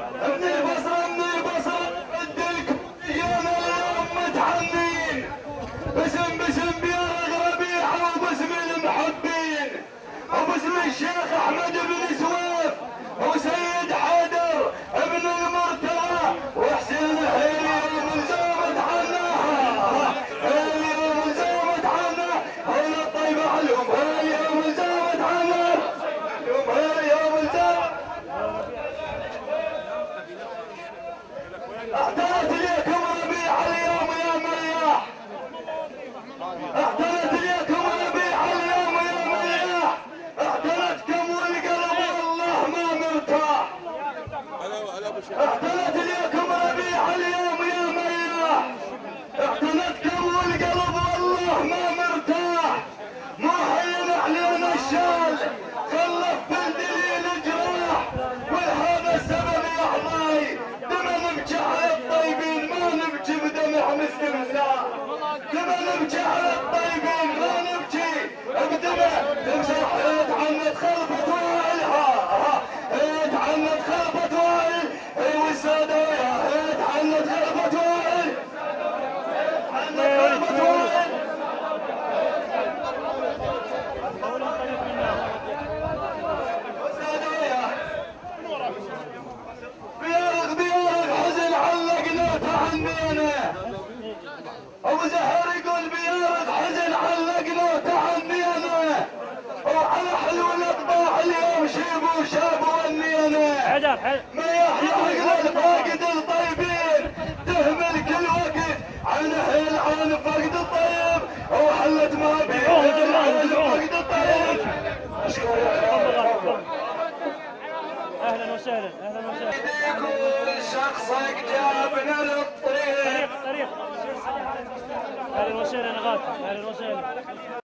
ابن البصره ابن البصره بدلك يوم اليوم متحنين باسم بيارق ربيعه وباسم المحبين وباسم الشيخ احمد بن سويف وسيد حيدر ابن المرتضى وحسين الهيلي من زومة عناها هيلي من زومة عناها هيل الطيبة عليهم هيلي من زومة عناها هيلي من زومة احتلت ليكم ربيع اليوم يا مرياح احتلت ليكم ربيع اليوم يا مرياح احتلتكم والقلب والله ما مرتاح احتلت ليكم ربيع اليوم يا مرياح احتلتكم والقلب والله ما مرتاح مو هين علينا الشال خلف بالدليل جراح ولهذا السبب يا احباي دم نبكي على الطيبين ما نبكي بدمع مستمزاح دم نبكي على الطيبين ما نبكي بدمع تمسح اتعنت خلفت وائلها اتعنت خلفت وائل والسادويه اتعنت خلفت وائل اتعنت خلفت وائل بيارق حزن علقنا تهنينا ابو زهر يقول بيارق حزن علقنا تهنينا وعلى حلو الاطباع اليوم شيبوا شابوا ونينا ما يحيى عقل الفاقد الطيبين تهمل كل وقت عن فقد الطيب وحلت ما بيه عن فقد الطيب اهلا وسهلا اهلا وسهلا يقول شخصك جابنا للطريق طريق اهلا وسهلا غادة اهلا وسهلا